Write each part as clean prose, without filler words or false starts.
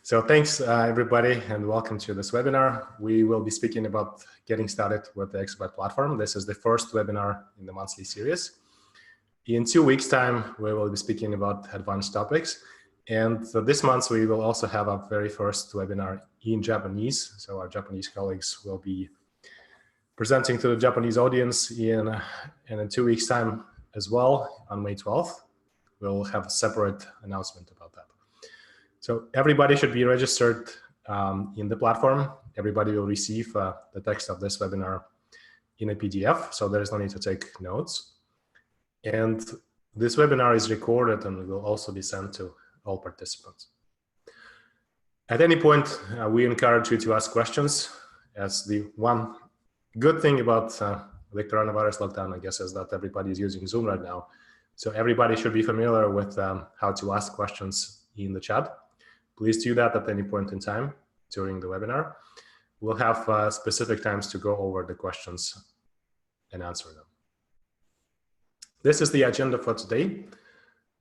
So thanks, everybody, and welcome to this webinar. We will be speaking about getting started with the Exabyte platform. This is the first webinar in the monthly series. In 2 weeks' time, we will be speaking about advanced topics. And so this month, we will also have our very first webinar in Japanese. So our Japanese colleagues will be presenting to the Japanese audience in 2 weeks' time as well on May 12th. We'll have a separate announcement about that. So everybody should be registered in the platform. Everybody will receive the text of this webinar in a PDF, so there is no need to take notes. And this webinar is recorded and will also be sent to all participants. At any point, we encourage you to ask questions, as the one good thing about the coronavirus lockdown, I guess, is that everybody is using Zoom right now. So everybody should be familiar with how to ask questions in the chat. Please do that at any point in time during the webinar. We'll have specific times to go over the questions and answer them. This is the agenda for today.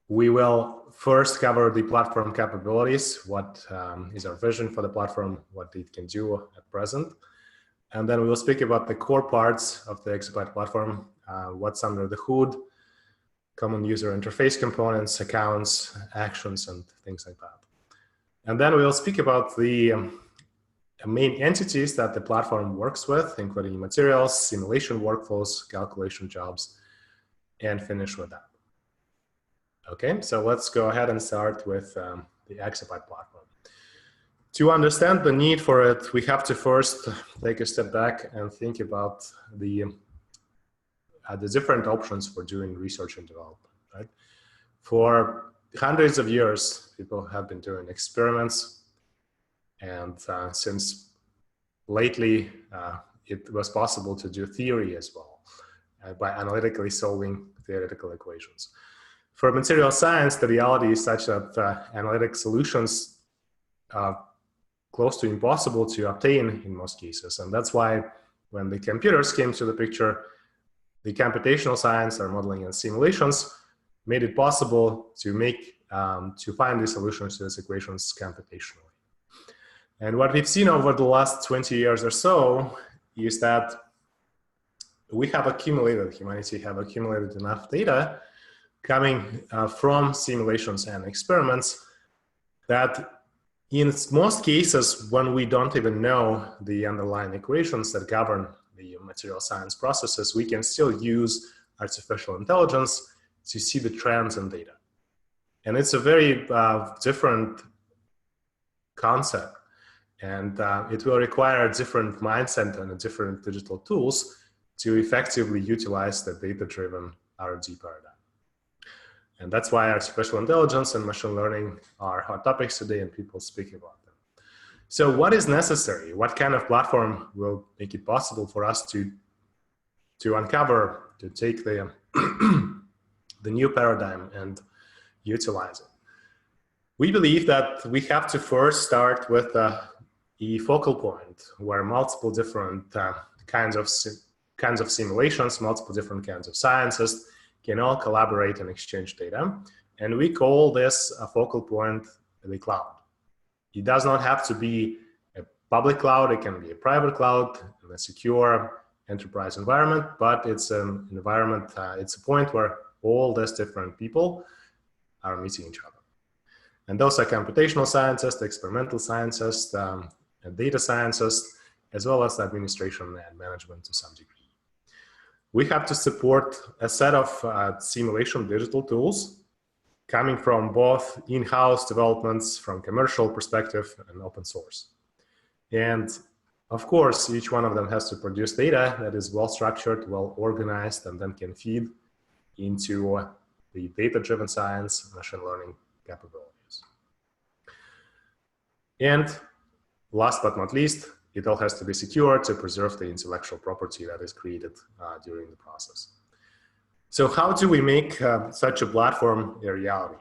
We will first cover the platform capabilities, what is our vision for the platform, what it can do at present. And then we will speak about the core parts of the Exabyte platform, what's under the hood, common user interface components, accounts, actions, and things like that. And then we'll speak about the main entities that the platform works with, including materials, simulation workflows, calculation jobs, and finish with that. Okay, so let's go ahead and start with the Exabyte platform. To understand the need for it, we have to first take a step back and think about the different options for doing research and development, right? For hundreds of years, people have been doing experiments, and since lately, it was possible to do theory as well by analytically solving theoretical equations. For material science, the reality is such that analytic solutions are close to impossible to obtain in most cases, and that's why when the computers came to the picture, the computational science, or modeling and simulations, made it possible to find the solutions to these equations computationally. And what we've seen over the last 20 years or so is that humanity have accumulated enough data coming from simulations and experiments that in most cases, when we don't even know the underlying equations that govern the material science processes, we can still use artificial intelligence to see the trends in data. And it's a very different concept. And it will require a different mindset and different digital tools to effectively utilize the data-driven R&D paradigm. And that's why artificial intelligence and machine learning are hot topics today, and people speak about them. So what is necessary? What kind of platform will make it possible for us to uncover, to take the the new paradigm and utilize it? We believe that we have to first start with a focal point where multiple different kinds of simulations, multiple different kinds of sciences can all collaborate and exchange data. And we call this a focal point the cloud. It does not have to be a public cloud. It can be a private cloud in a secure enterprise environment, but it's an environment, it's a point where all these different people are meeting each other. And those are computational scientists, experimental scientists, data scientists, as well as administration and management to some degree. We have to support a set of simulation digital tools coming from both in-house developments, from commercial perspective, and open source. And of course, each one of them has to produce data that is well-structured, well-organized, and then can feed into the data-driven science, machine learning capabilities. And last but not least, it all has to be secure to preserve the intellectual property that is created during the process. So how do we make such a platform a reality?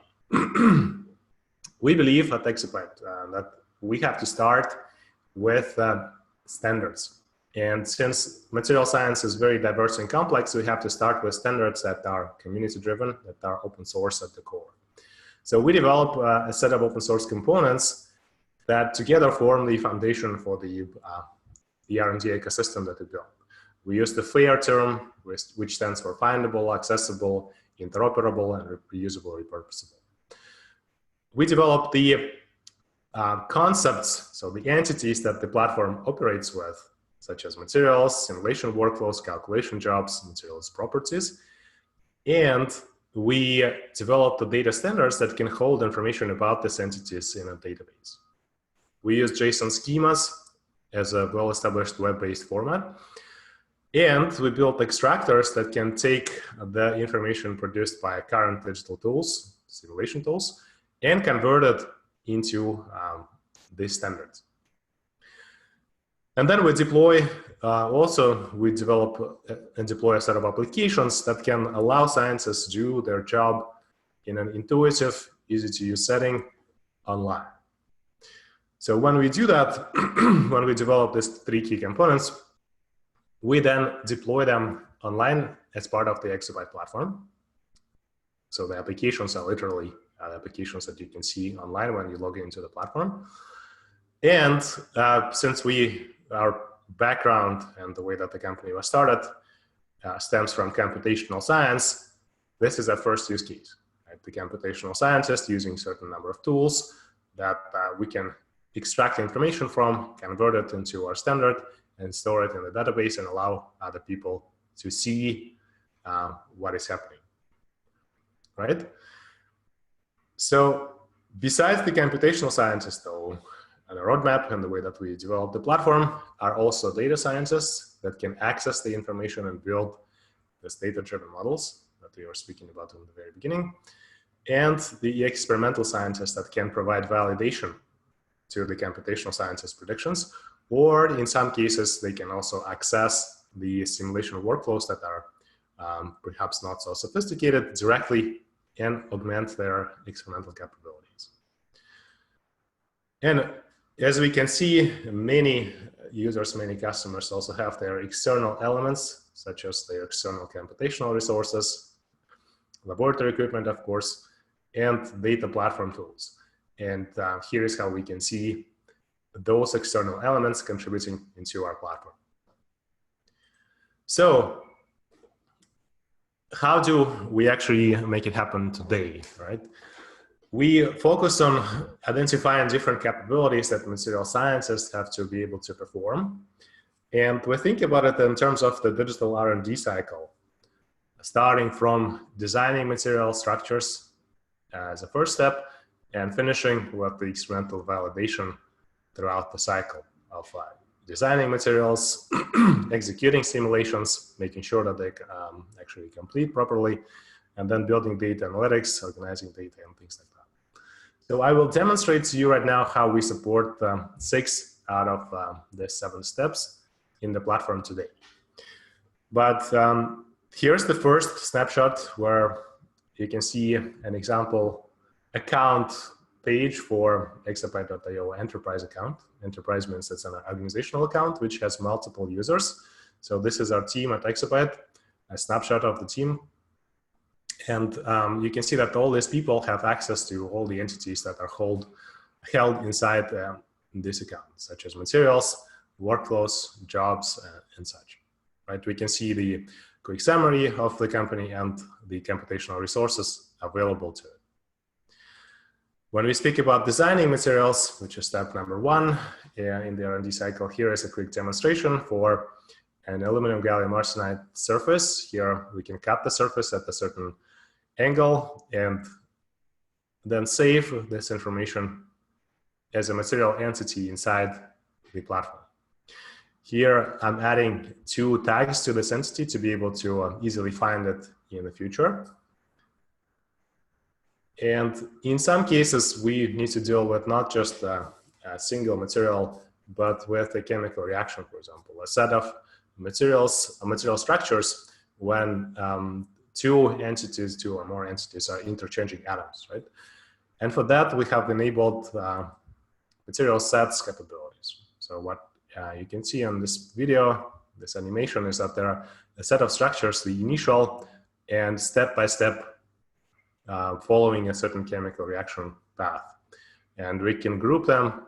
We believe at Exabyte that we have to start with standards. And since material science is very diverse and complex, we have to start with standards that are community-driven, that are open source at the core. So we develop a set of open source components that together form the foundation for the R&D ecosystem that we built. We use the FAIR term, which stands for findable, accessible, interoperable, and reusable, repurposable. We developed the concepts, so the entities that the platform operates with, such as materials, simulation workflows, calculation jobs, materials properties. And we developed the data standards that can hold information about these entities in a database. We use JSON schemas as a well-established web-based format. And we built extractors that can take the information produced by current digital tools, simulation tools, and convert it into these standards. And then we deploy, we develop and deploy a set of applications that can allow scientists to do their job in an intuitive, easy-to-use setting online. So when we do that, when we develop these three key components, we then deploy them online as part of the Exabyte platform. So the applications are literally applications that you can see online when you log into the platform. And since our background and the way that the company was started stems from computational science, this is our first use case. Right? The computational scientist using a certain number of tools that we can extract information from, convert it into our standard, and store it in the database and allow other people to see what is happening, right? So besides the computational scientists, though, and the roadmap and the way that we develop the platform are also data scientists that can access the information and build these data-driven models that we were speaking about in the very beginning, and the experimental scientists that can provide validation to the computational scientists' predictions, or in some cases, they can also access the simulation workflows that are perhaps not so sophisticated directly and augment their experimental capabilities. And as we can see, many users, many customers also have their external elements, such as their external computational resources, laboratory equipment, of course, and data platform tools. And here is how we can see those external elements contributing into our platform. So how do we actually make it happen today, right? We focus on identifying different capabilities that material scientists have to be able to perform. And we think about it in terms of the digital R&D cycle, starting from designing material structures as a first step and finishing with the experimental validation throughout the cycle of designing materials, executing simulations, making sure that they actually complete properly, and then building data analytics, organizing data, and things like that. So I will demonstrate to you right now how we support 6 out of the 7 steps in the platform today. But here's the first snapshot where you can see an example account page for exabyte-io enterprise account. Enterprise means it's an organizational account which has multiple users. So this is our team at Exabyte, a snapshot of the team. And you can see that all these people have access to all the entities that are held inside this account, such as materials, workflows, jobs, and such. Right? We can see the quick summary of the company and the computational resources available to it. When we speak about designing materials, which is step number 1 in the R&D cycle, here is a quick demonstration for an aluminum gallium arsenide surface. Here we can cut the surface at a certain angle and then save this information as a material entity inside the platform. Here I'm adding 2 tags to this entity to be able to easily find it in the future. And in some cases, we need to deal with not just a single material, but with a chemical reaction, for example, a set of material structures when 2 entities, 2 or more entities are interchanging atoms, right? And for that, we have enabled material sets capabilities. So what you can see on this video, this animation, is that there are a set of structures, the initial and step-by-step following a certain chemical reaction path. And we can group them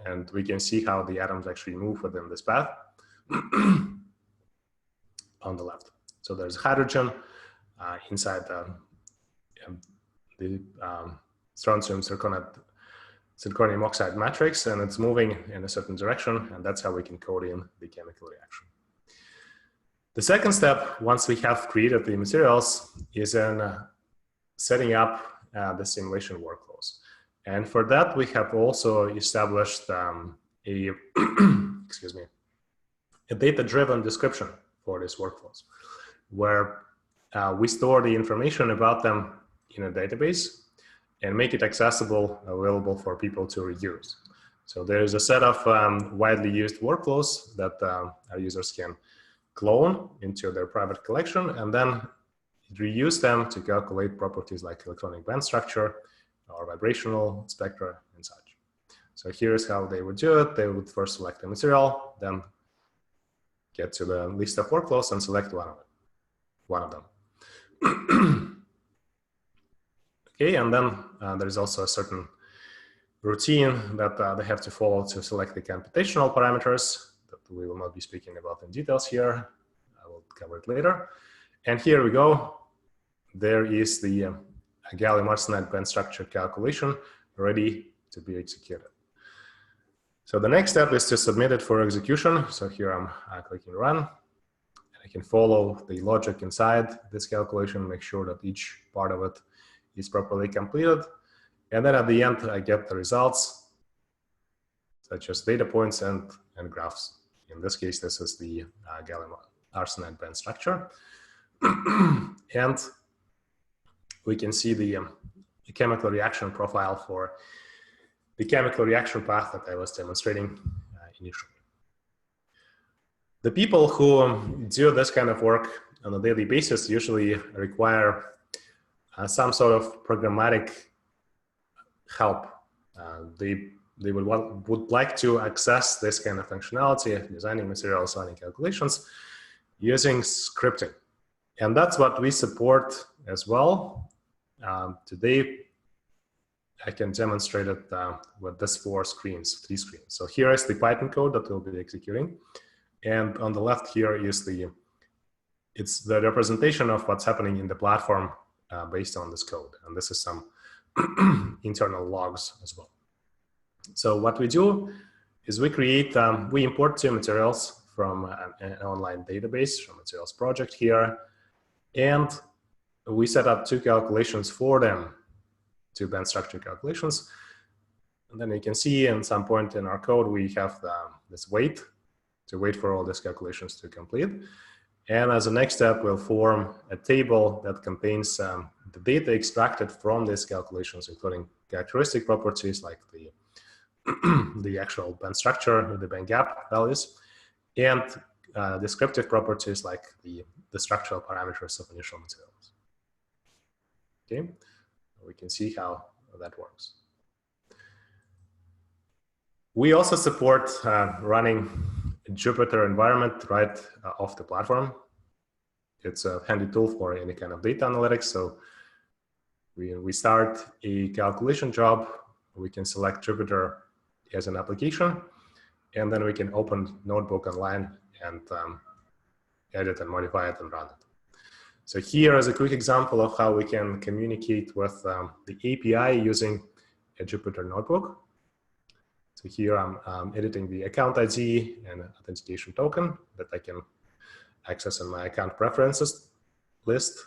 and we can see how the atoms actually move within this path on the left. So there's hydrogen inside the strontium zirconium oxide matrix, and it's moving in a certain direction, and that's how we can code in the chemical reaction. The second step, once we have created the materials, is in setting up the simulation workflows. And for that, we have also established excuse me, a data-driven description for these workflows, where we store the information about them in a database and make it accessible, available for people to reuse. So there's a set of widely used workflows that our users can clone into their private collection and then reuse them to calculate properties like electronic band structure or vibrational spectra and such. So here's how they would do it. They would first select the material, then get to the list of workflows and select one of them. Okay, and then there's also a certain routine that they have to follow to select the computational parameters that we will not be speaking about in details here. I will cover it later. And here we go. There is the gallium arsenide band structure calculation ready to be executed. So the next step is to submit it for execution. So here I'm clicking run. And I can follow the logic inside this calculation, make sure that each part of it is properly completed. And then at the end, I get the results, such as data points and graphs. In this case, this is the gallium arsenide band structure. And we can see the chemical reaction profile for the chemical reaction path that I was demonstrating initially. The people who do this kind of work on a daily basis usually require some sort of programmatic help. They would like to access this kind of functionality, designing materials, running calculations, using scripting. And that's what we support as well. Today, I can demonstrate it with these three screens. So here is the Python code that we'll be executing. And on the left here is it's the representation of what's happening in the platform based on this code. And this is some internal logs as well. So what we do is we import two materials from an online database, from materials project here. And we set up two calculations for them, two band structure calculations. And then you can see in some point in our code, we have this wait for all these calculations to complete. And as a next step, we'll form a table that contains the data extracted from these calculations, including characteristic properties like the actual band structure, the band gap values, and descriptive properties like the structural parameters of initial materials. Okay, we can see how that works. We also support running a Jupyter environment right off the platform. It's a handy tool for any kind of data analytics. So we start a calculation job, we can select Jupyter as an application, and then we can open Notebook online and edit and modify it and run it. So here is a quick example of how we can communicate with the API using a Jupyter Notebook. So here I'm editing the account ID and authentication token that I can access in my account preferences list.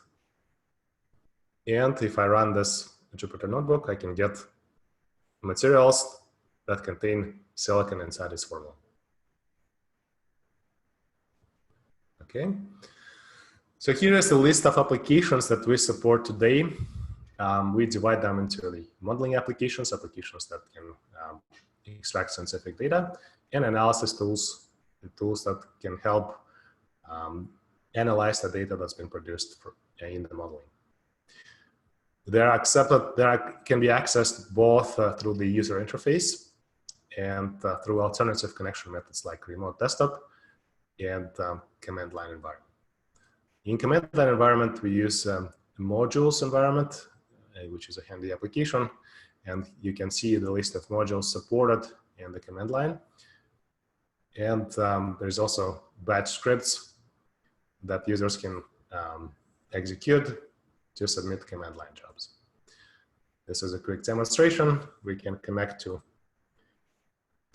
And if I run this Jupyter Notebook, I can get materials that contain silicon inside its formula. Okay. So here is the list of applications that we support today. We divide them into the modeling applications that can extract scientific data, and analysis tools, the tools that can help analyze the data that's been produced in the modeling. They can be accessed both through the user interface and through alternative connection methods like remote desktop and command line environment. In command line environment, we use modules environment, which is a handy application. And you can see the list of modules supported in the command line. And there's also batch scripts that users can execute to submit command line jobs. This is a quick demonstration. We can connect to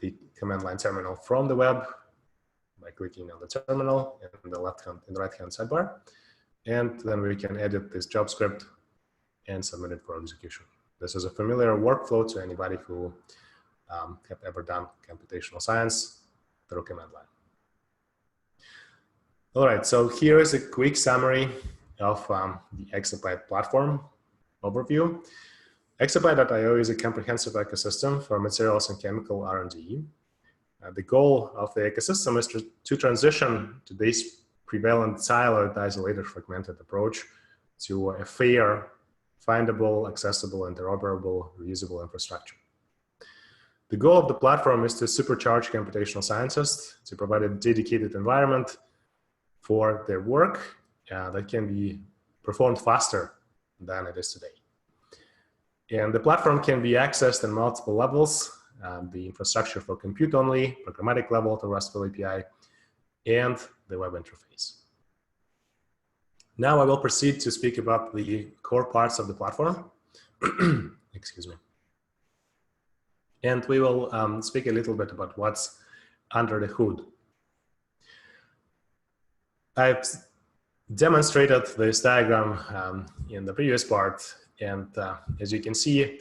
the command line terminal from the web by clicking on the terminal in the right-hand sidebar. And then we can edit this job script and submit it for execution. This is a familiar workflow to anybody who have ever done computational science through command line. All right, so here is a quick summary of the exabyte platform overview. Exabyte.io is a comprehensive ecosystem for materials and chemical R&D. The goal of the ecosystem is to transition today's prevalent siloed, isolated, fragmented approach to a fair, findable, accessible, interoperable, reusable infrastructure. The goal of the platform is to supercharge computational scientists to provide a dedicated environment for their work that can be performed faster than it is today. And the platform can be accessed in multiple levels, the infrastructure for compute only, programmatic level to RESTful API, and the web interface. Now I will proceed to speak about the core parts of the platform. Excuse me. And we will speak a little bit about what's under the hood. I've demonstrated this diagram in the previous part, and as you can see,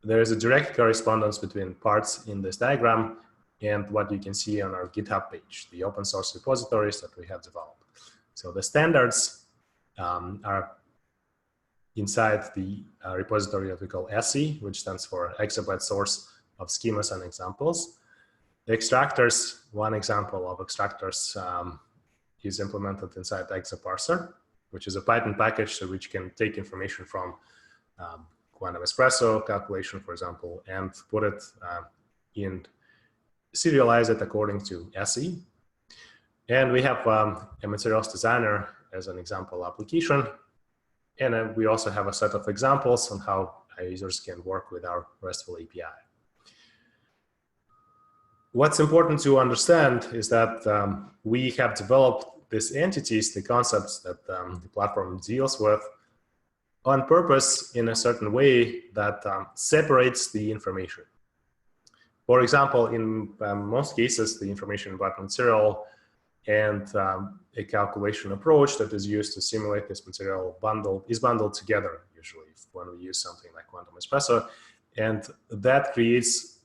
there is a direct correspondence between parts in this diagram and what you can see on our GitHub page, the open source repositories that we have developed. So the standards are inside the repository that we call SE, which stands for Exabyte Source of Schemas and Examples. The extractors, one example of extractors is implemented inside exaparser, which is a Python package which can take information from quantum espresso calculation, for example, and put it in, serialize it according to SE. And we have a materials designer as an example application. And we also have a set of examples on how users can work with our RESTful API. What's important to understand is that we have developed these entities, the concepts that the platform deals with, on purpose in a certain way that separates the information. For example, in most cases, the information about material and a calculation approach that is used to simulate this material is bundled together, usually, when we use something like quantum espresso. And that creates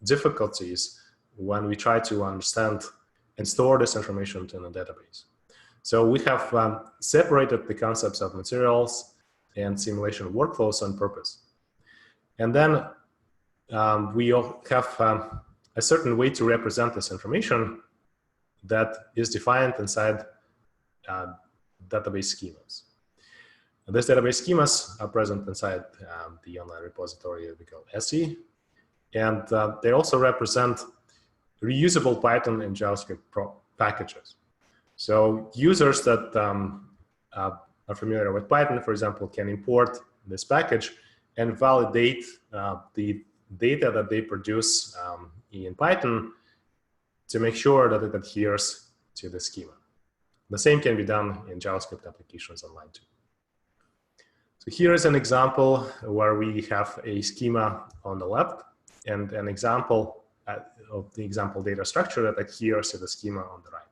difficulties when we try to understand and store this information in a database. So we have separated the concepts of materials and simulation workflows on purpose. And then we all have a certain way to represent this information that is defined inside database schemas. And these database schemas are present inside the online repository that we call SE. And they also represent reusable Python and JavaScript packages. So users that are familiar with Python, for example, can import this package and validate the data that they produce in Python to make sure that it adheres to the schema. The same can be done in JavaScript applications online too. So here is an example where we have a schema on the left and an example of the example data structure that adheres to the schema on the right.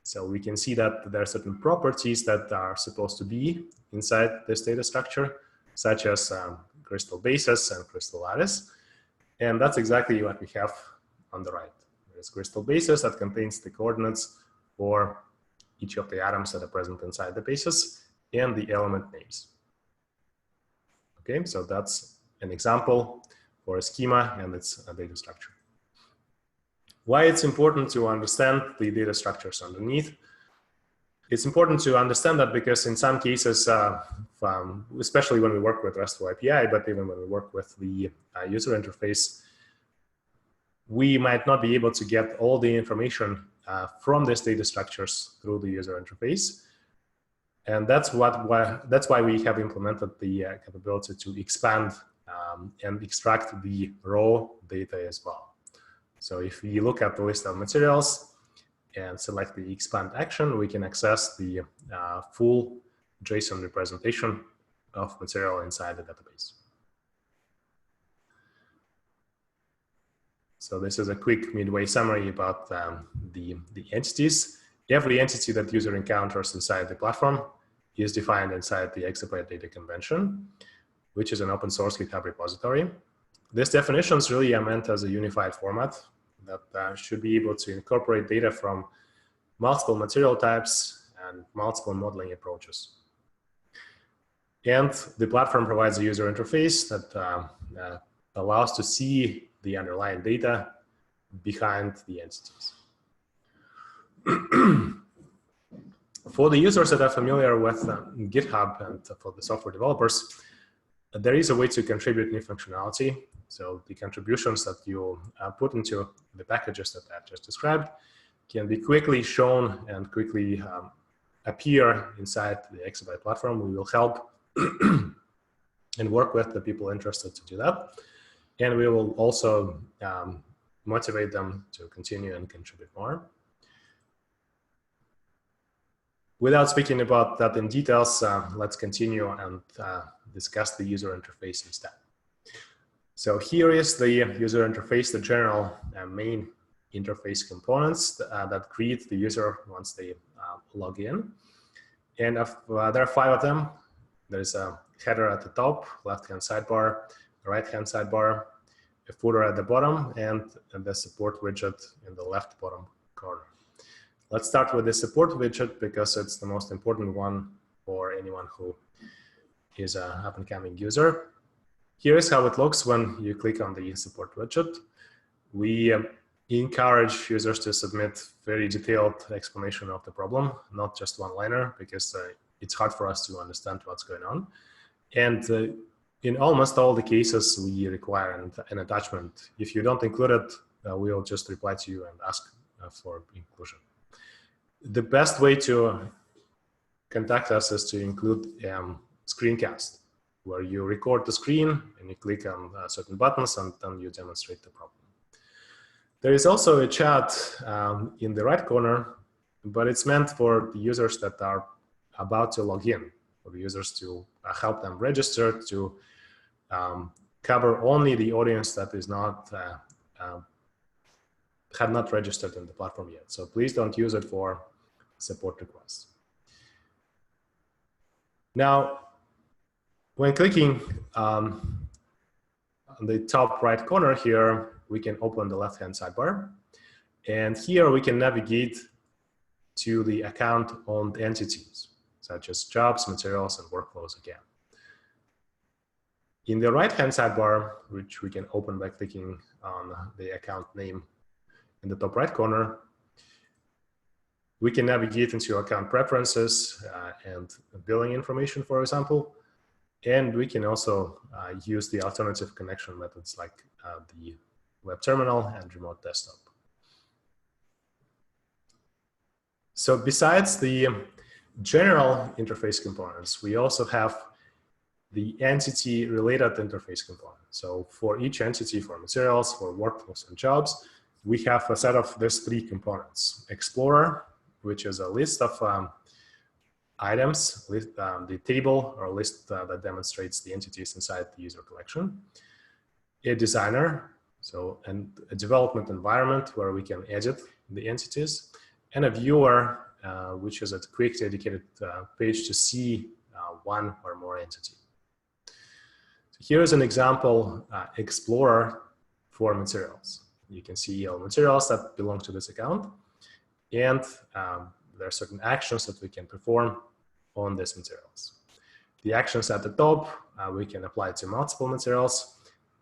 So we can see that there are certain properties that are supposed to be inside this data structure, such as crystal basis and crystal lattice. And that's exactly what we have on the right. There's crystal basis that contains the coordinates for each of the atoms that are present inside the basis and the element names. Okay, so that's an example for a schema and its data structure. Why it's important to understand the data structures underneath? It's important to understand that because in some cases, especially when we work with RESTful API, but even when we work with the user interface, we might not be able to get all the information from these data structures through the user interface. And that's why we have implemented the capability to expand and extract the raw data as well. So if we look at the list of materials and select the expand action, we can access the full JSON representation of material inside the database. So this is a quick midway summary about the entities. Every entity that user encounters inside the platform is defined inside the exabyte data convention, which is an open source GitHub repository. These definitions really are meant as a unified format that should be able to incorporate data from multiple material types and multiple modeling approaches. And the platform provides a user interface that allows to see the underlying data behind the entities. For the users that are familiar with GitHub and for the software developers, there is a way to contribute new functionality. So the contributions that you put into the packages that I just described can be quickly shown and quickly appear inside the Exabyte platform. We will help and work with the people interested to do that. And we will also motivate them to continue and contribute more. Without speaking about that in details, let's continue and discuss the user interface instead. So here is the user interface, the general main interface components that greet the user once they log in. And there are 5 of them. There's a header at the top, left-hand sidebar, right-hand sidebar, a footer at the bottom, and the support widget in the left bottom corner. Let's start with the support widget because it's the most important one for anyone who is an up-and-coming user. Here is how it looks when you click on the support widget. We encourage users to submit very detailed explanation of the problem, not just one-liner, because it's hard for us to understand what's going on. And in almost all the cases, we require an attachment. If you don't include it, we'll just reply to you and ask for inclusion. The best way to contact us is to include screencast, where you record the screen and you click on certain buttons and then you demonstrate the problem. There is also a chat in the right corner, but it's meant for the users that are about to log in, for the users to help them register, to cover only the audience that is not had not registered in the platform yet. So please don't use it for support requests. Now, when clicking on the top right corner here, we can open the left-hand sidebar. And here we can navigate to the account-owned entities, such as jobs, materials, and workflows again. In the right-hand sidebar, which we can open by clicking on the account name in the top right corner, we can navigate into account preferences and billing information, for example. And we can also use the alternative connection methods like the web terminal and remote desktop. So besides the general interface components, we also have the entity-related interface component. So for each entity, for materials, for workflows and jobs, we have a set of these 3 components. Explorer, which is a list of items, the table or list that demonstrates the entities inside the user collection. A designer, so a development environment where we can edit the entities. And a viewer, which is a quick dedicated page to see one or more entity. So here's an example Explorer for materials. You can see all materials that belong to this account. And there are certain actions that we can perform on these materials. The actions at the top, we can apply to multiple materials.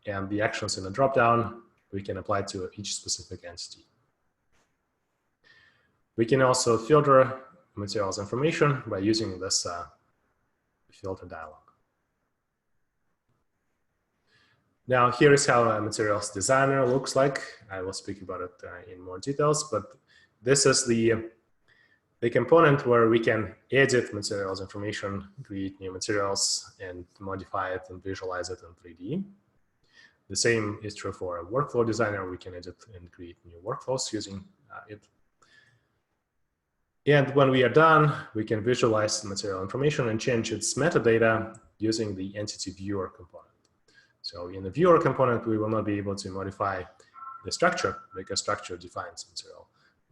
And the actions in the dropdown, we can apply to each specific entity. We can also filter materials information by using this filter dialog. Now, here is how a materials designer looks like. I will speak about it in more details, but this is the the component where we can edit materials information, create new materials, and modify it and visualize it in 3D. The same is true for a workflow designer. We can edit and create new workflows using it. And when we are done, we can visualize the material information and change its metadata using the entity viewer component. So in the viewer component, we will not be able to modify the structure because structure defines material.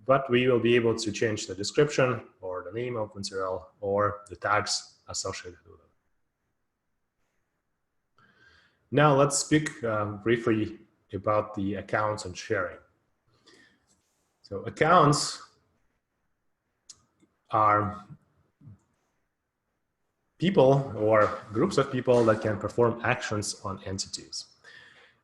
But we will be able to change the description or the name of material or the tags associated with it. Now let's speak briefly about the accounts and sharing. So accounts are people or groups of people that can perform actions on entities.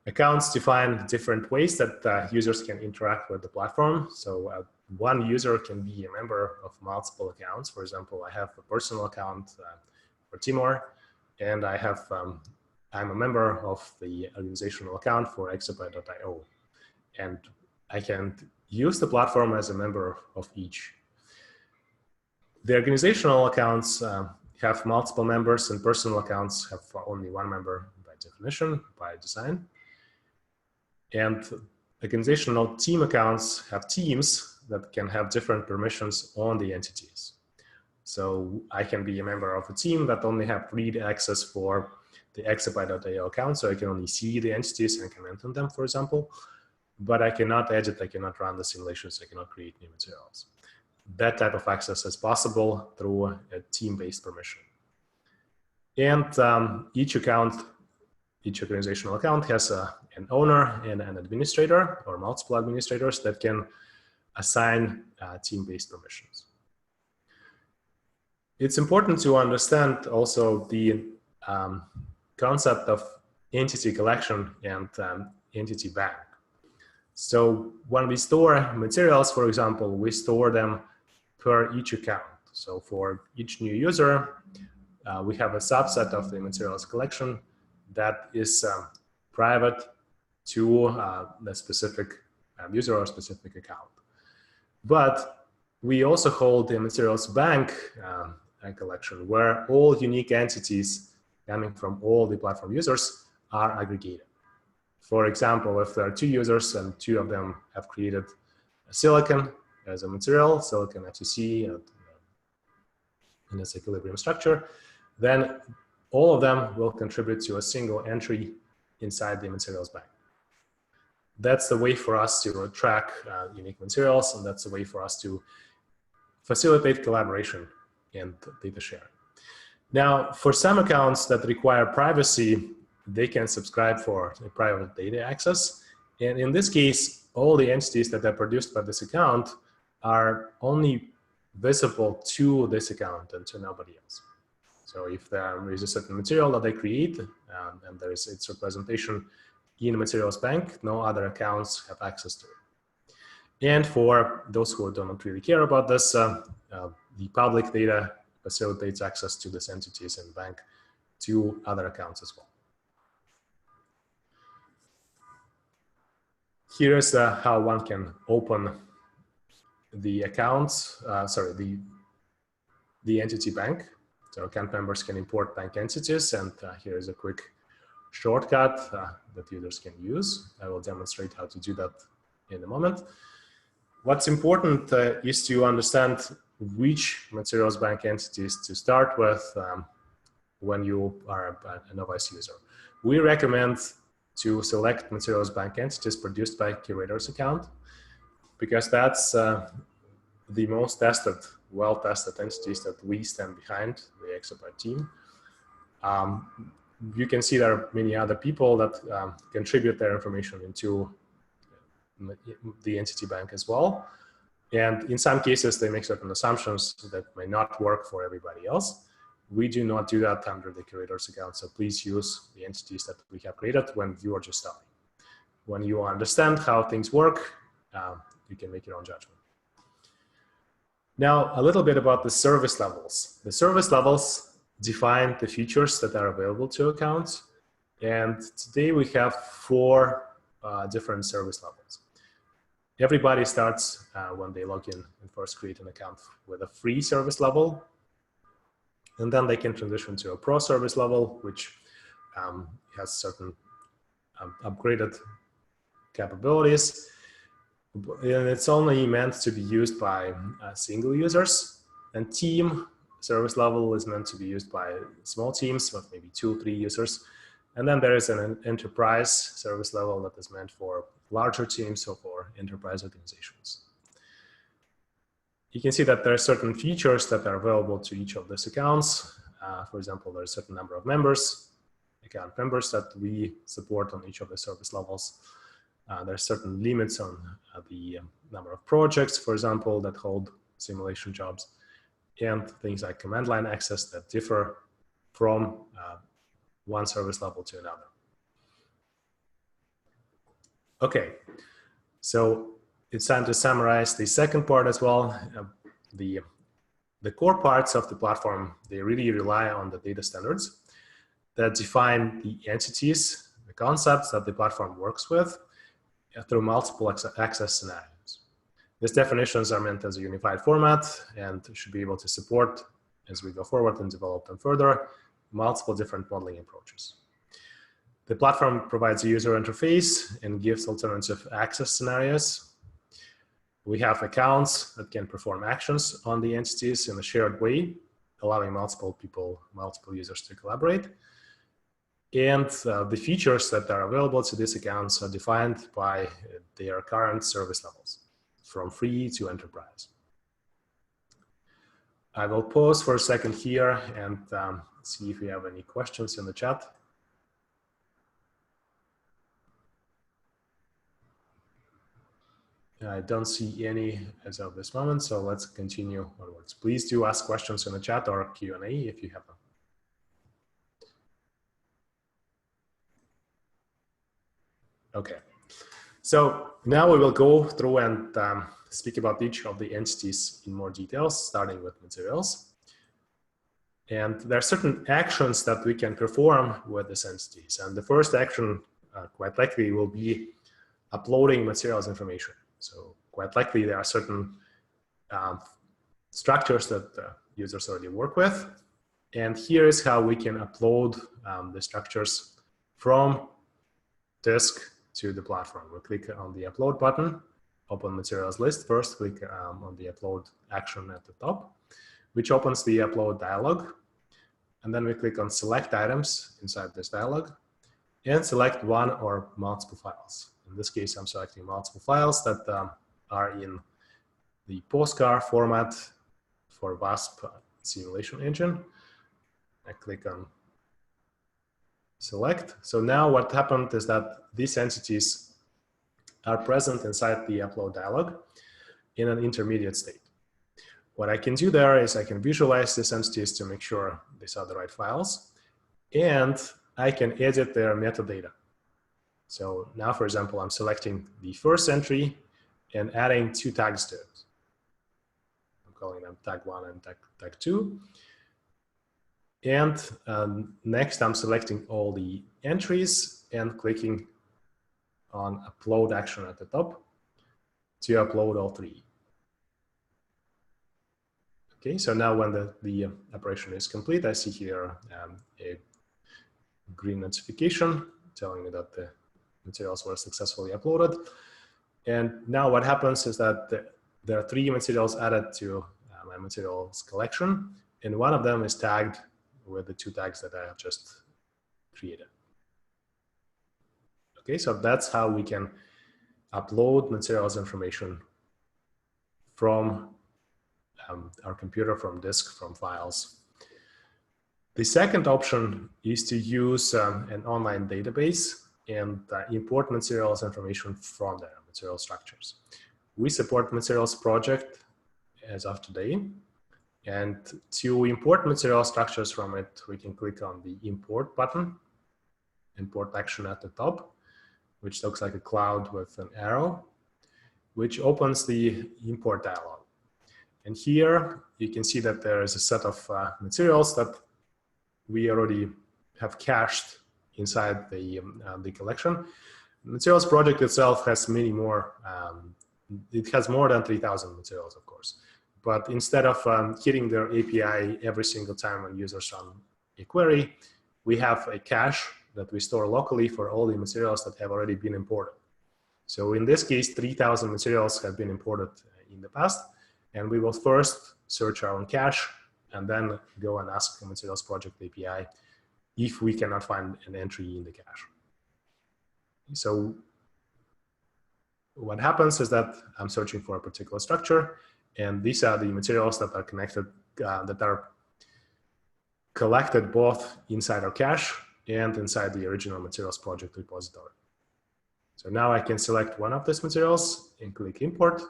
Accounts define different ways that users can interact with the platform. So one user can be a member of multiple accounts. For example, I have a personal account for Timur, and I'm a member of the organizational account for exabyte-io. And I can use the platform as a member of each. The organizational accounts have multiple members, and personal accounts have only one member by definition, by design. And organizational team accounts have teams that can have different permissions on the entities. So I can be a member of a team that only have read access for the exabyte.io account, so I can only see the entities and comment on them, for example. But I cannot edit, I cannot run the simulations, I cannot create new materials. That type of access is possible through a team-based permission. And each organizational account has an owner and an administrator or multiple administrators that can assign team-based permissions. It's important to understand also the concept of entity collection and entity bank. So when we store materials, for example, we store them per each account. So for each new user, we have a subset of the materials collection that is private to the specific user or specific account. But we also hold the materials bank collection where all unique entities coming from all the platform users are aggregated. For example, if there are two users and two of them have created a silicon as a material, silicon FCC in its equilibrium structure, then all of them will contribute to a single entry inside the materials bank. That's the way for us to track unique materials, and that's the way for us to facilitate collaboration and data sharing. Now, for some accounts that require privacy, they can subscribe for a private data access. And in this case, all the entities that are produced by this account are only visible to this account and to nobody else. So if there is a certain material that they create and there is its representation in the materials bank, no other accounts have access to it. And for those who do not really care about this, the public data facilitates access to these entities and bank to other accounts as well. Here's how one can open the accounts, the entity bank. So account members can import bank entities, and here is a quick shortcut that users can use. I will demonstrate how to do that in a moment. What's important is to understand which materials bank entities to start with when you are a novice user. We recommend to select materials bank entities produced by curator's account, because that's the most tested, well-tested entities that we stand behind, the exabyte team. You can see there are many other people that contribute their information into the entity bank as well. And in some cases, they make certain assumptions that may not work for everybody else. We do not do that under the curator's account, so please use the entities that we have created when you are just starting. When you understand how things work, you can make your own judgment. Now, a little bit about the service levels. The service levels define the features that are available to accounts. And today we have 4 different service levels. Everybody starts when they log in and first create an account with a free service level. And then they can transition to a pro service level, which has certain upgraded capabilities. And it's only meant to be used by single users. And team service level is meant to be used by small teams with maybe 2 or 3 users. And then there is an enterprise service level that is meant for larger teams or for enterprise organizations. You can see that there are certain features that are available to each of these accounts. For example, there's a certain number of members, account members that we support on each of the service levels. There are certain limits on the number of projects, for example, that hold simulation jobs, and things like command line access that differ from one service level to another. Okay, so it's time to summarize the second part as well. The core parts of the platform, they really rely on the data standards that define the entities, the concepts that the platform works with through multiple access scenarios. These definitions are meant as a unified format and should be able to support, as we go forward and develop them further, multiple different modeling approaches. The platform provides a user interface and gives alternative access scenarios. We have accounts that can perform actions on the entities in a shared way, allowing multiple people, multiple users to collaborate. And the features that are available to these accounts are defined by their current service levels, from free to enterprise. I will pause for a second here and see if we have any questions in the chat. I don't see any as of this moment, so let's continue onwards. Please do ask questions in the chat or Q&A if you have them. Okay, so now we will go through and speak about each of the entities in more details, starting with materials. And there are certain actions that we can perform with these entities. And the first action quite likely will be uploading materials information. So quite likely there are certain structures that users already work with. And here is how we can upload the structures from disk to the platform. We'll click on the upload button, open materials list. First, click on the upload action at the top, which opens the upload dialog. And then we click on select items inside this dialog and select one or multiple files. In this case, I'm selecting multiple files that are in the postcard format for WASP simulation engine. I click on select. So now what happened is that these entities are present inside the upload dialog in an intermediate state. What I can do there is I can visualize these entities to make sure these are the right files, and I can edit their metadata. So now, for example, I'm selecting the first entry and adding 2 tags to it. I'm calling them tag 1 and tag 2. And next, I'm selecting all the entries and clicking on upload action at the top to upload all 3. Okay, so now when the operation is complete, I see here a green notification telling me that the materials were successfully uploaded. And now what happens is that there are 3 materials added to my materials collection, and one of them is tagged with the 2 tags that I have just created. Okay, so that's how we can upload materials information from our computer, from disk, from files. The second option is to use an online database and import materials information from there, material structures. We support materials project as of today. And to import material structures from it, we can click on the import button, import action at the top, which looks like a cloud with an arrow, which opens the import dialog. And here you can see that there is a set of materials that we already have cached inside the collection. The materials project itself has many more it has more than 3,000 materials, of course. But instead of hitting their API every single time when users run a query, we have a cache that we store locally for all the materials that have already been imported. So in this case, 3,000 materials have been imported in the past, and we will first search our own cache and then go and ask the materials project API if we cannot find an entry in the cache. So what happens is that I'm searching for a particular structure, and these are the materials that are connected, that are collected both inside our cache and inside the original materials project repository. So now I can select one of these materials and click import.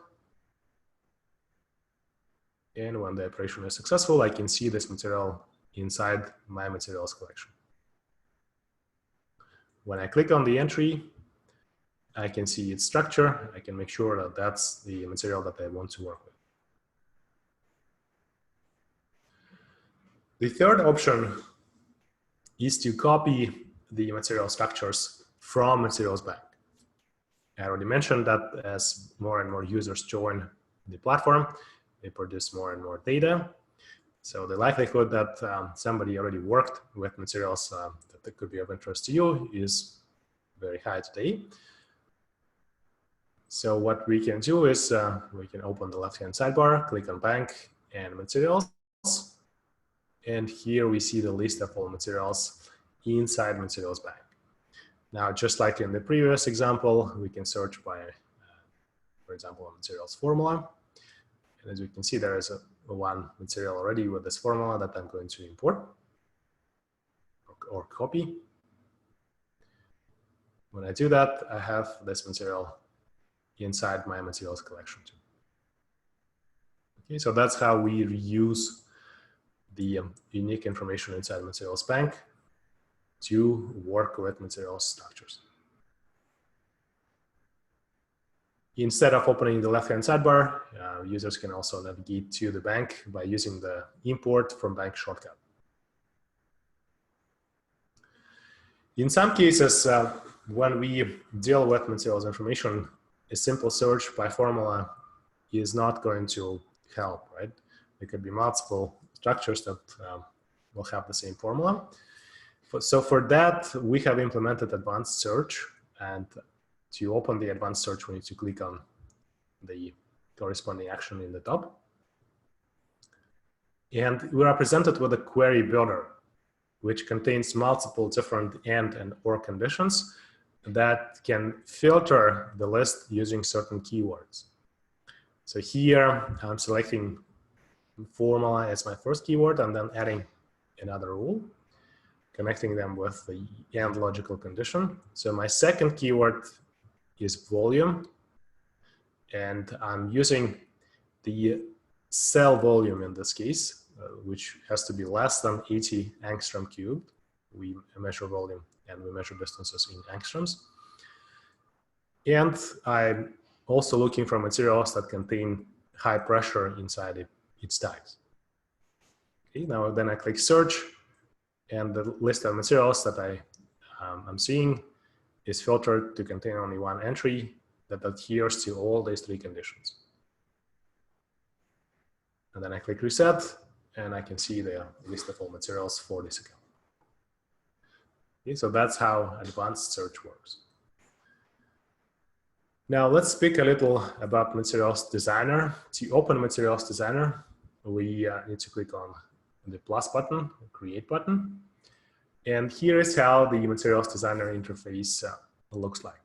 And when the operation is successful, I can see this material inside my materials collection. When I click on the entry, I can see its structure. I can make sure that that's the material that I want to work with. The third option is to copy the material structures from materials bank. I already mentioned that as more and more users join the platform, they produce more and more data. So the likelihood that somebody already worked with materials that could be of interest to you is very high today. So what we can do is we can open the left-hand sidebar, click on bank and materials. And here we see the list of all materials inside materials bank. Now, just like in the previous example, we can search by, for example, a materials formula. And as you can see, there is one material already with this formula that I'm going to import or copy. When I do that, I have this material inside my materials collection too. Okay, so that's how we reuse the unique information inside materials bank to work with materials structures. Instead of opening the left-hand sidebar, users can also navigate to the bank by using the import from bank shortcut. In some cases, when we deal with materials information, a simple search by formula is not going to help, right? There could be multiple structures that will have the same formula. So for that, we have implemented advanced search, and to open the advanced search, we need to click on the corresponding action in the top. And we are presented with a query builder, which contains multiple different and or conditions that can filter the list using certain keywords. So here I'm selecting formula as my first keyword and then adding another rule, connecting them with the and logical condition. So my second keyword is volume, and I'm using the cell volume in this case, which has to be less than 80 angstrom cubed. We measure volume and we measure distances in angstroms. And I'm also looking for materials that contain high pressure inside its tags. Okay, now then I click search, and the list of materials that I'm seeing is filtered to contain only one entry that adheres to all these three conditions. And then I click reset, and I can see the list of all materials for this account. Okay, so that's how advanced search works. Now let's speak a little about Materials Designer. To open Materials Designer, we need to click on the plus button, create button. And here is how the Materials Designer interface looks like.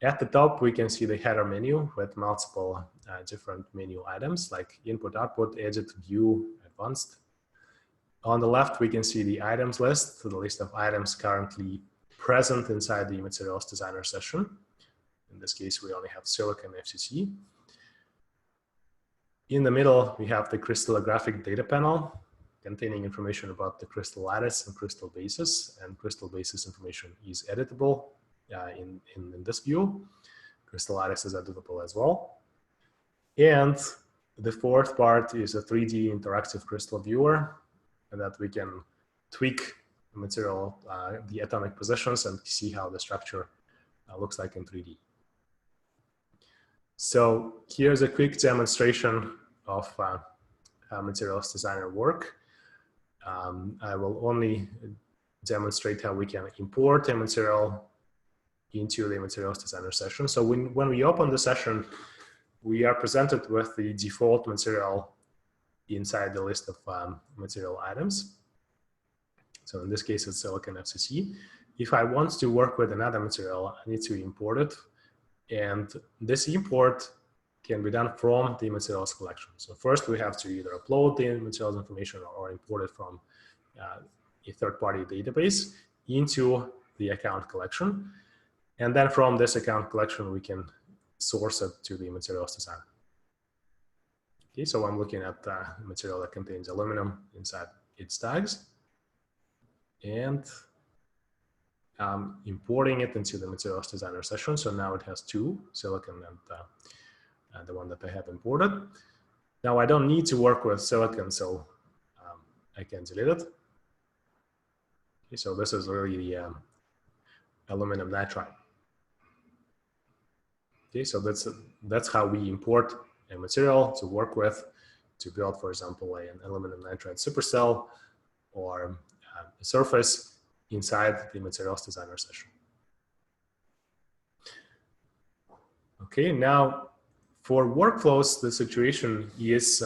At the top, we can see the header menu with multiple different menu items like input, output, edit, view, advanced. On the left, we can see the items list, the list of items currently present inside the Materials Designer session. In this case, we only have silicon FCC. In the middle, we have the crystallographic data panel containing information about the crystal lattice and crystal basis, and crystal basis information is editable in this view. Crystal lattice is editable as well. And the fourth part is a 3D interactive crystal viewer, and that we can tweak the material, the atomic positions, and see how the structure looks like in 3D. So here's a quick demonstration of how materials designer work. I will only demonstrate how we can import a material into the materials designer session. So when we open the session, we are presented with the default material inside the list of material items. So in this case, it's silicon FCC. If I want to work with another material, I need to import it. And this import can be done from the materials collection. So first we have to either upload the materials information or import it from a third-party database into the account collection. And then from this account collection, we can source it to the materials design. Okay, so I'm looking at a material that contains aluminum inside its tags. And I'm importing it into the materials designer session. So now it has two, silicon and the one that I have imported. Now I don't need to work with silicon, so I can delete it. Okay, so this is really the aluminum nitride. Okay, so that's how we import a material to work with to build, for example, an aluminum nitride supercell or a surface inside the materials designer session. Okay, now for workflows, the situation is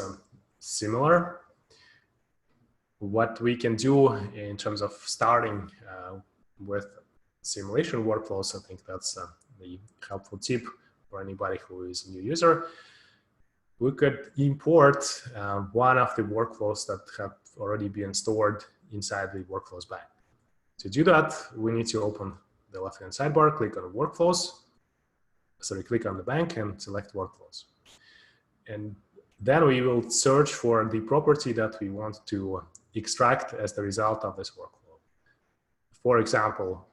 similar. What we can do in terms of starting with simulation workflows, I think that's the helpful tip for anybody who is a new user. We could import one of the workflows that have already been stored inside the workflows bank. To do that, we need to open the left-hand sidebar, click on workflows, click on the bank and select workflows. And then we will search for the property that we want to extract as the result of this workflow. For example,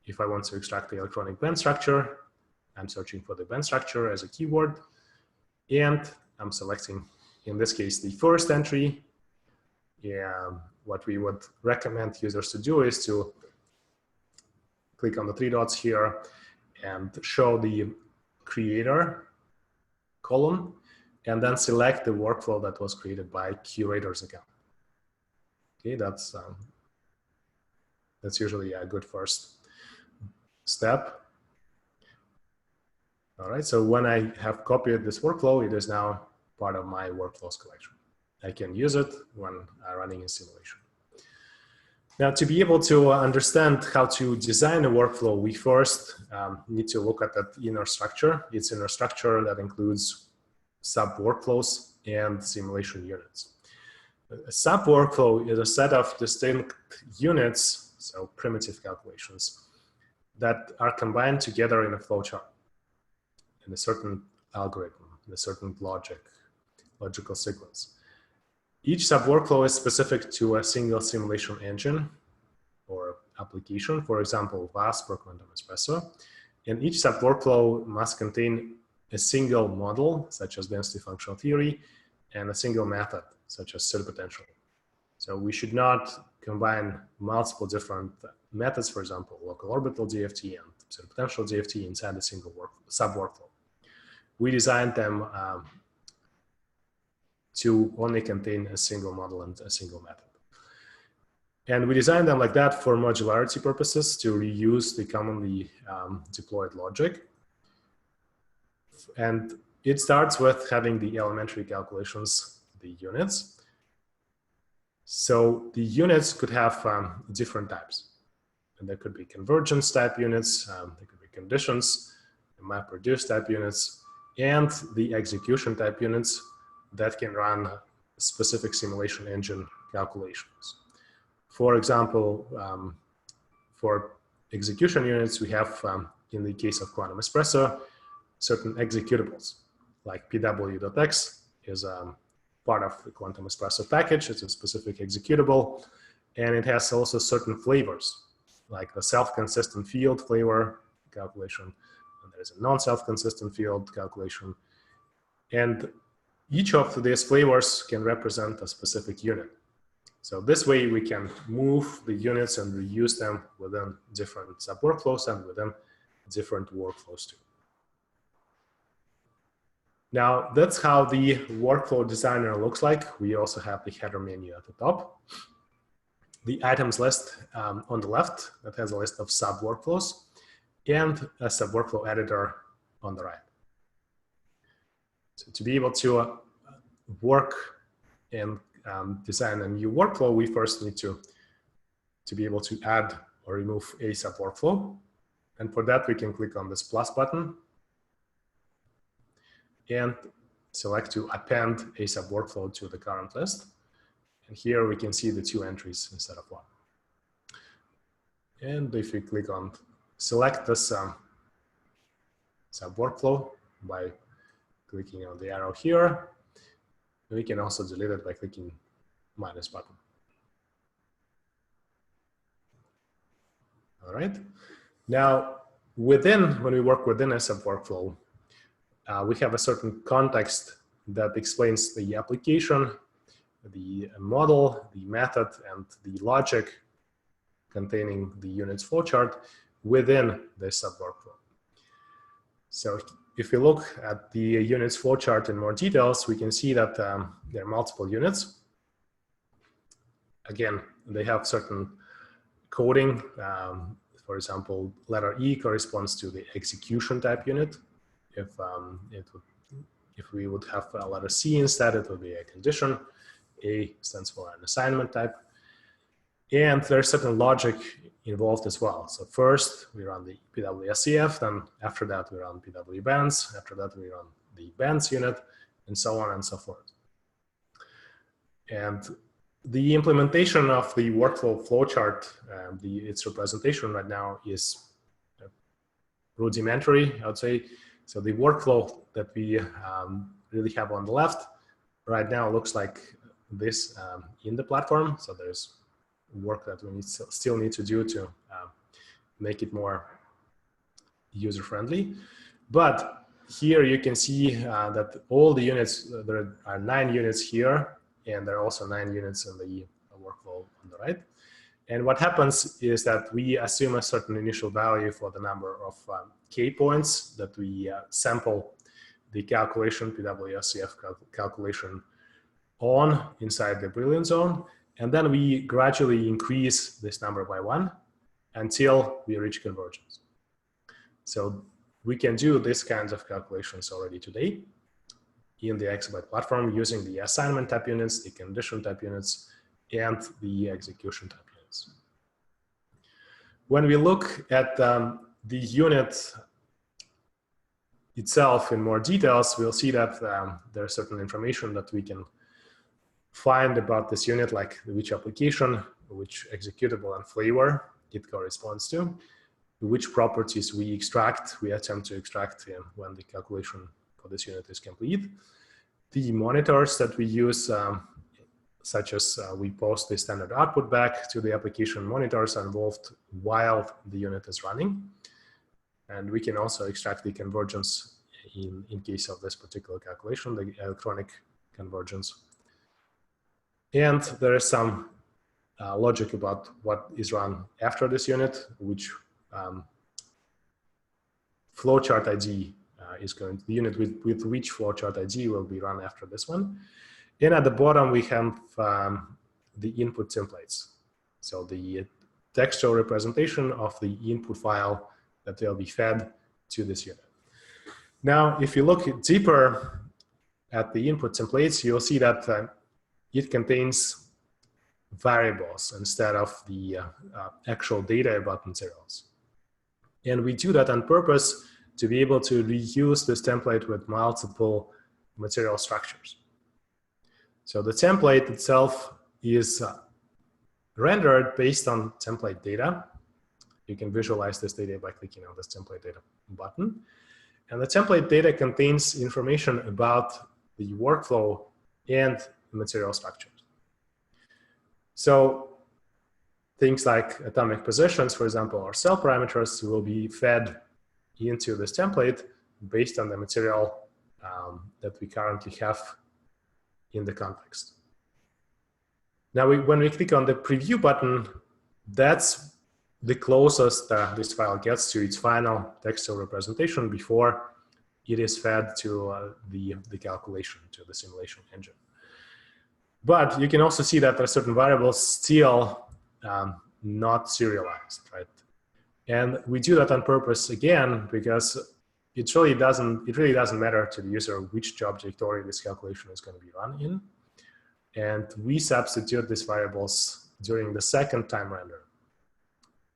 if I want to extract the electronic band structure, I'm searching for the band structure as a keyword, and I'm selecting, in this case, the first entry. What we would recommend users to do is to click on the three dots here and show the creator column, and then select the workflow that was created by curator's account. Okay, that's usually a good first step. All right, so when I have copied this workflow, it is now part of my workflows collection. I can use it when running a simulation. Now, to be able to understand how to design a workflow, we first need to look at that inner structure. Its inner structure that includes sub-workflows and simulation units. A sub-workflow is a set of distinct units, so primitive calculations, that are combined together in a flowchart, in a certain algorithm, in a certain logical sequence. Each sub-workflow is specific to a single simulation engine or application, for example, VASP or Quantum Espresso. And each sub-workflow must contain a single model, such as density functional theory, and a single method, such as set potential. So we should not combine multiple different methods, for example, local orbital DFT and set potential DFT inside a single sub-workflow. We designed them to only contain a single model and a single method. And we designed them like that for modularity purposes, to reuse the commonly deployed logic. And it starts with having the elementary calculations, the units. So the units could have different types. And there could be convergence type units, there could be conditions, map reduce type units, and the execution type units that can run specific simulation engine calculations. For example, for execution units, we have, in the case of Quantum Espresso, certain executables, like pw.x is part of the Quantum Espresso package. It's a specific executable, and it has also certain flavors, like the self-consistent field flavor calculation, and there's a non-self-consistent field calculation. And each of these flavors can represent a specific unit. So this way we can move the units and reuse them within different sub-workflows and within different workflows too. Now, that's how the workflow designer looks like. We also have the header menu at the top. The items list on the left, that has a list of sub-workflows, and a sub-workflow editor on the right. So to be able to work and design a new workflow, we first need to be able to add or remove a sub-workflow. And for that, we can click on this plus button and select to append a sub-workflow to the current list. And here we can see the 2 entries instead of 1. And if we click on select this sub-workflow by clicking on the arrow here, we can also delete it by clicking minus button. All right. Now, when we work within a sub-workflow, we have a certain context that explains the application, the model, the method, and the logic containing the unit's flowchart within the sub-workflow. So if we look at the unit's flowchart in more details, we can see that there are multiple units. Again, they have certain coding. For example, letter E corresponds to the execution type unit. If we would have a letter C instead, it would be a condition. A stands for an assignment type. And there's certain logic involved as well. So first we run the PWSCF, then after that we run PW bands, after that we run the bands unit, and so on and so forth. And the implementation of the workflow flowchart, its representation right now is rudimentary, I would say. So the workflow that we really have on the left right now looks like this in the platform. So there's work that we still need to do to make it more user-friendly. But here you can see that all the units, there are 9 units here, and there are also 9 units in the workflow on the right. And what happens is that we assume a certain initial value for the number of K points that we sample the calculation, PWSCF calculation on inside the Boolean zone. And then we gradually increase this number by 1 until we reach convergence. So we can do these kinds of calculations already today in the Exabyte platform using the assignment type units, the condition type units, and the execution type units. When we look at the unit itself in more details, we'll see that there's certain information that we can find about this unit, like which application, which executable and flavor it corresponds to, which properties we attempt to extract when the calculation for this unit is complete, the monitors that we use, such as we post the standard output back to the application. Monitors are involved while the unit is running. And we can also extract the convergence in case of this particular calculation, the electronic convergence. And there is some logic about what is run after this unit, which flowchart ID is going to the unit with which flowchart ID will be run after this one. And at the bottom, we have the input templates. So the textual representation of the input file that will be fed to this unit. Now, if you look deeper at the input templates, you'll see that it contains variables instead of the actual data about materials. And we do that on purpose to be able to reuse this template with multiple material structures. So the template itself is rendered based on template data. You can visualize this data by clicking on this template data button. And the template data contains information about the workflow and the material structures. So things like atomic positions, for example, or cell parameters will be fed into this template based on the material that we currently have in the context. Now, when we click on the preview button, that's the closest this file gets to its final textual representation before it is fed to the calculation, to the simulation engine. But you can also see that there are certain variables still not serialized, right? And we do that on purpose again because it really doesn't matter to the user which job directory this calculation is going to be run in. And we substitute these variables during the second time render.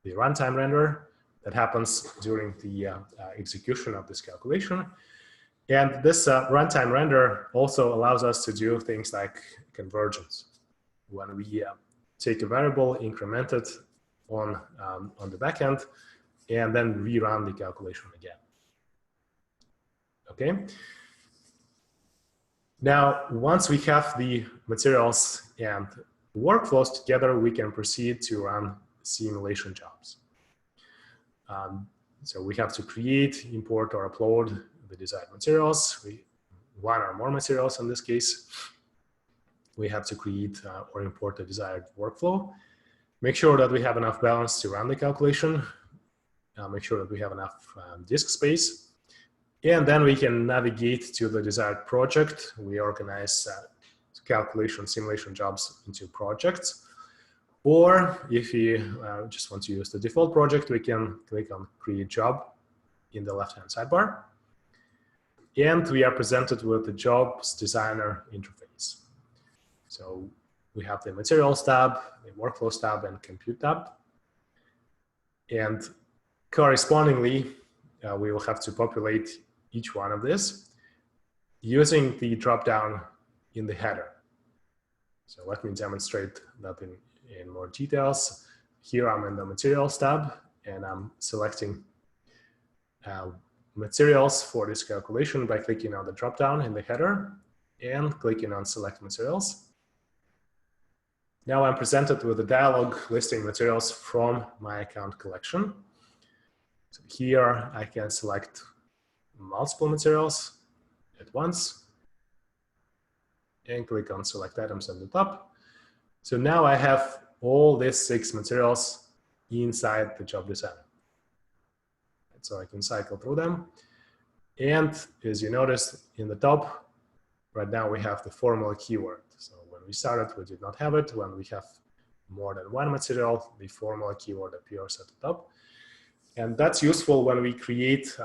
The runtime render that happens during the execution of this calculation. And this runtime render also allows us to do things like convergence. When we take a variable, increment it on the backend, and then rerun the calculation again. Okay. Now, once we have the materials and workflows together, we can proceed to run simulation jobs. So we have to create, import, or upload the desired materials. One or more materials in this case. We have to create or import the desired workflow. Make sure that we have enough balance to run the calculation. Make sure that we have enough disk space. And then we can navigate to the desired project. We organize calculation simulation jobs into projects. Or if you just want to use the default project, we can click on Create Job in the left-hand sidebar. And we are presented with the Jobs Designer interface. So we have the Materials tab, the Workflows tab, and Compute tab. And correspondingly, we will have to populate each one of these using the dropdown in the header. So let me demonstrate that in more details. Here I'm in the Materials tab, and I'm selecting materials for this calculation by clicking on the dropdown in the header and clicking on Select Materials. Now I'm presented with a dialog listing materials from my account collection. So here I can select multiple materials at once and click on Select Items at the top. So now I have all these 6 materials inside the job designer. So I can cycle through them. And as you noticed in the top, right now we have the formula keyword. So when we started, we did not have it. When we have more than one material, the formula keyword appears at the top. And that's useful when we create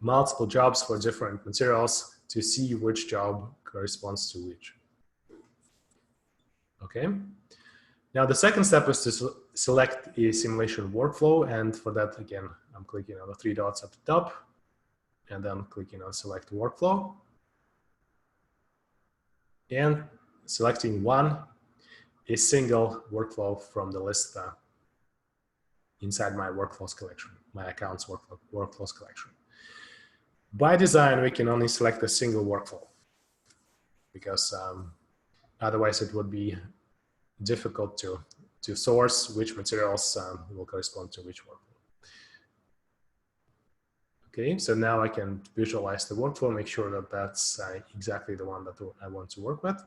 multiple jobs for different materials to see which job corresponds to which. Okay. Now the second step is to select a simulation workflow. And for that, again, I'm clicking on the 3 dots at the top and then clicking on Select Workflow. And selecting a single workflow from the list inside my workflows collection, my accounts workflows collection. By design, we can only select a single workflow because otherwise it would be difficult to source which materials will correspond to which workflow. Okay, so now I can visualize the workflow, make sure that that's exactly the one that I want to work with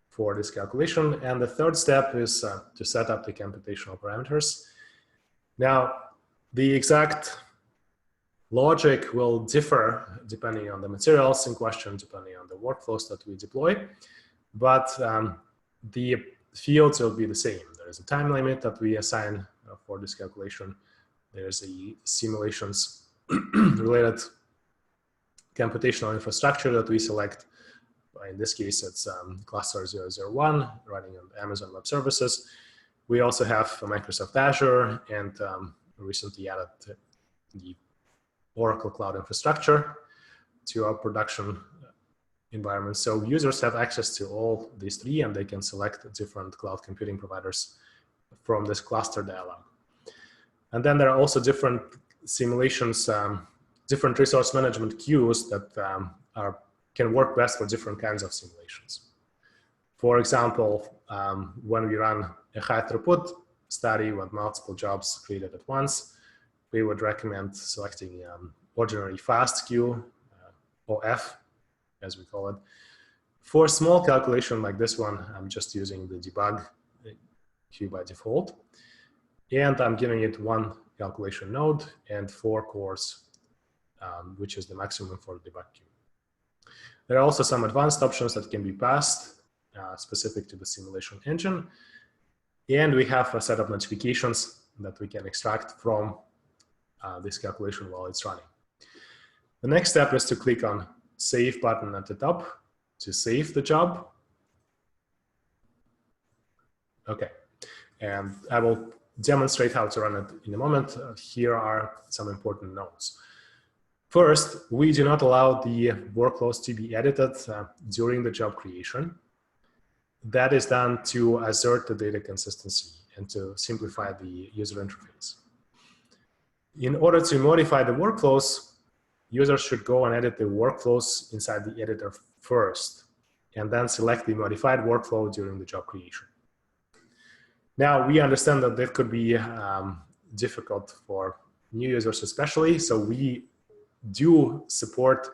for this calculation. And the third step is to set up the computational parameters. Now, the exact logic will differ depending on the materials in question, depending on the workflows that we deploy, but the fields will be the same. There is a time limit that we assign for this calculation. There's a simulations related computational infrastructure that we select. In this case, it's cluster 001 running on Amazon Web Services. We also have Microsoft Azure and recently added the Oracle Cloud Infrastructure to our production environment. So users have access to all these 3 and they can select different cloud computing providers from this cluster dialog. And then there are also different simulations, different resource management queues that can work best for different kinds of simulations. For example, when we run a high throughput study with multiple jobs created at once, we would recommend selecting ordinary fast queue, OF, as we call it. For a small calculation like this one, I'm just using the debug queue by default. And I'm giving it 1 calculation node and 4 cores which is the maximum for the debug queue. There are also some advanced options that can be passed specific to the simulation engine. And we have a set of notifications that we can extract from this calculation while it's running. The next step is to click on Save button at the top to save the job. Okay, and I will demonstrate how to run it in a moment. Here are some important notes. First, we do not allow the workflows to be edited during the job creation. That is done to assert the data consistency and to simplify the user interface. In order to modify the workflows, users should go and edit the workflows inside the editor first, and then select the modified workflow during the job creation. Now, we understand that that could be difficult for new users especially, so we do support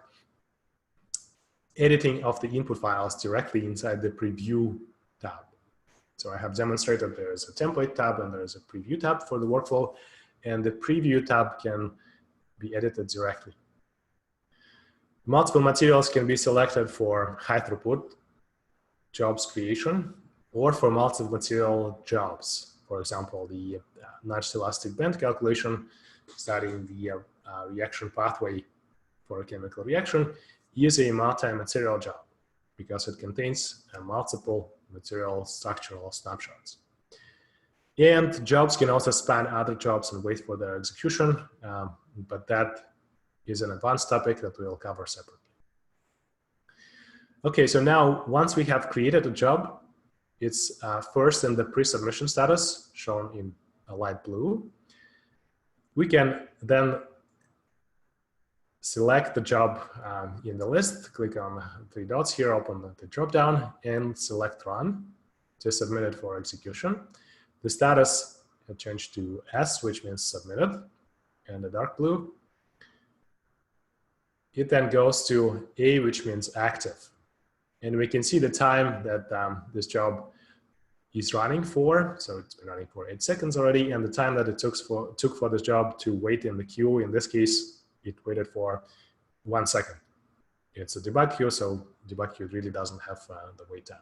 editing of the input files directly inside the preview tab. So I have demonstrated there is a template tab and there is a preview tab for the workflow, and the preview tab can be edited directly. Multiple materials can be selected for high throughput jobs creation or for multiple material jobs. For example, the notched elastic band calculation, studying the reaction pathway for a chemical reaction, is a multi-material job because it contains multiple material structural snapshots. And jobs can also span other jobs and wait for their execution, but that is an advanced topic that we'll cover separately. Okay, so now once we have created a job, it's first in the pre-submission status, shown in a light blue. We can then select the job in the list, click on 3 dots here, open the drop-down, and select Run to submit it for execution. The status will change to S, which means submitted, and the dark blue. It then goes to A, which means active. And we can see the time that this job is running for. So it's been running for 8 seconds already, and the time that it took for this job to wait in the queue, in this case, it waited for 1 second. It's a debug queue, so debug queue really doesn't have the wait time.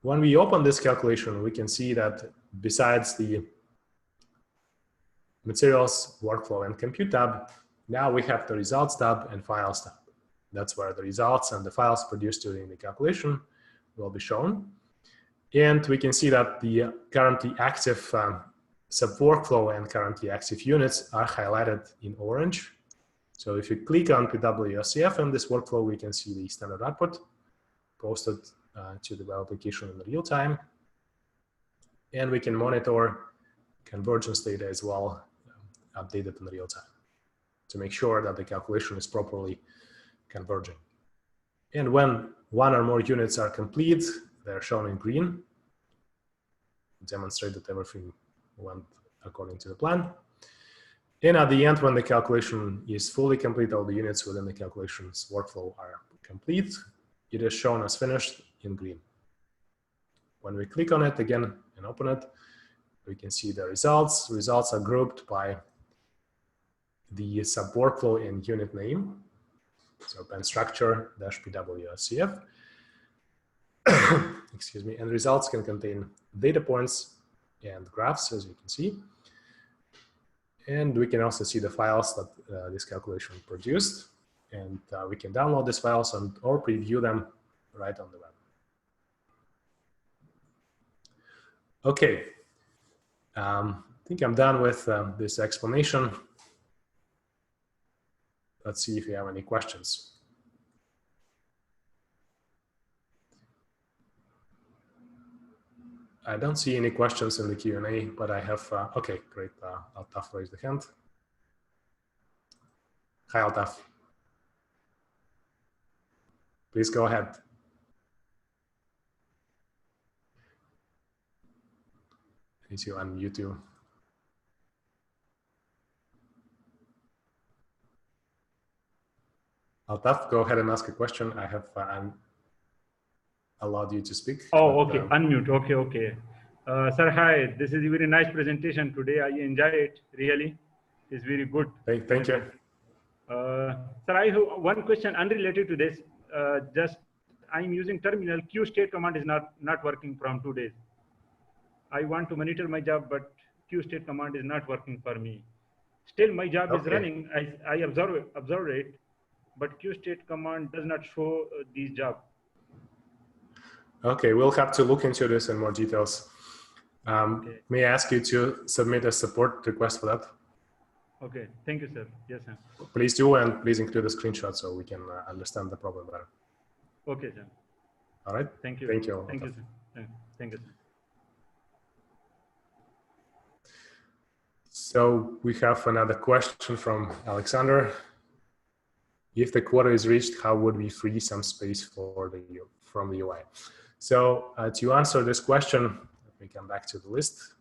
When we open this calculation, we can see that besides the Materials, Workflow, and Compute tab, now we have the Results tab and Files tab. That's where the results and the files produced during the calculation will be shown. And we can see that the currently active Subworkflow and currently active units are highlighted in orange. So if you click on PWRCF in this workflow, we can see the standard output posted to the web application in real time. And we can monitor convergence data as well, updated in real time, to make sure that the calculation is properly converging. And when 1 or more units are complete, they're shown in green, demonstrate that everything went according to the plan. And at the end, when the calculation is fully complete, all the units within the calculations workflow are complete, it is shown as finished in green. When we click on it again and open it, we can see the results. Results are grouped by the subworkflow and unit name. So band structure -PWRCF. Excuse me. And results can contain data points and graphs, as you can see. And we can also see the files that this calculation produced. And we can download these files or preview them right on the web. Okay. I think I'm done with this explanation. Let's see if you have any questions. I don't see any questions in the Q&A, but I have, okay, great. Altaf raised the hand. Hi, Altaf. Please go ahead. I need to unmute you. Altaf, go ahead and ask a question. I have allowed you to speak. Oh, okay. Unmute. Okay, okay. Sir, hi. This is a very nice presentation today. I enjoy it, really. It's very good. Thank you. Sir, I have one question unrelated to this. Just I'm using terminal. qstate command is not working from 2 days. I want to monitor my job, but qstate command is not working for me. Still, my job is running. I observe it, but qstate command does not show this job. Okay, we'll have to look into this in more details. Okay. May I ask you to submit a support request for that? Okay, thank you, sir. Yes, sir. Please do, and please include a screenshot so we can understand the problem better. Okay, sir. All right. Thank you. Thank you. Thank you, sir. Thank you, sir. So we have another question from Alexander. If the quota is reached, how would we free some space for from the UI? So to answer this question, let me come back to the list.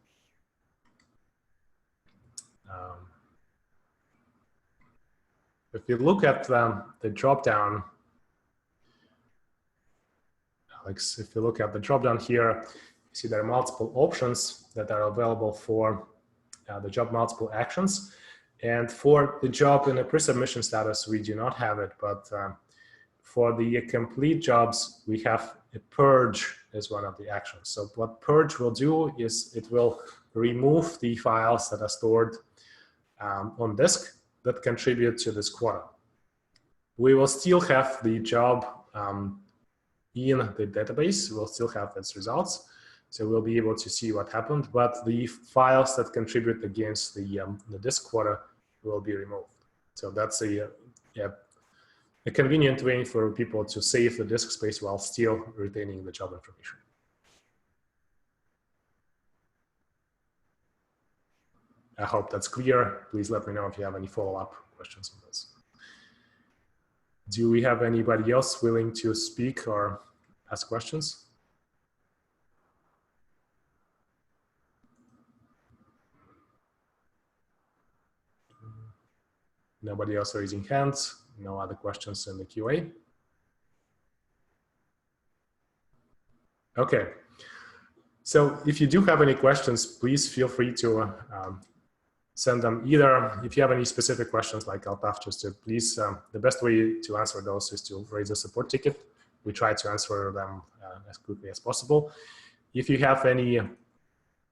If you look at the dropdown, Alex, if you look at the dropdown here, you see there are multiple options that are available for the job multiple actions. And for the job in a pre-submission status, we do not have it, but for the complete jobs, we have a purge as one of the actions. So what purge will do is it will remove the files that are stored on disk that contribute to this quota. We will still have the job in the database. We'll still have its results. So we'll be able to see what happened, but the files that contribute against the disk quota will be removed. So that's a convenient way for people to save the disk space while still retaining the job information. I hope that's clear. Please let me know if you have any follow-up questions on this. Do we have anybody else willing to speak or ask questions? Nobody else raising hands. No other questions in the QA. Okay. So if you do have any questions, please feel free to send them either. If you have any specific questions like Altaf just did, please, the best way to answer those is to raise a support ticket. We try to answer them as quickly as possible. If you have any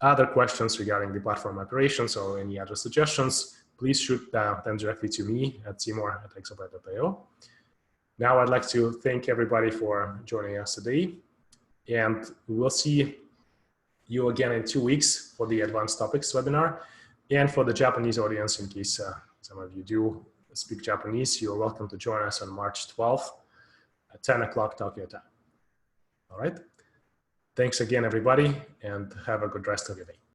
other questions regarding the platform operations or any other suggestions, please shoot them directly to me at timur@exabyte.io. Now I'd like to thank everybody for joining us today, and we'll see you again in 2 weeks for the Advanced Topics webinar. And for the Japanese audience, in case some of you do speak Japanese, you're welcome to join us on March 12th at 10 o'clock Tokyo time. All right. Thanks again, everybody, and have a good rest of your day.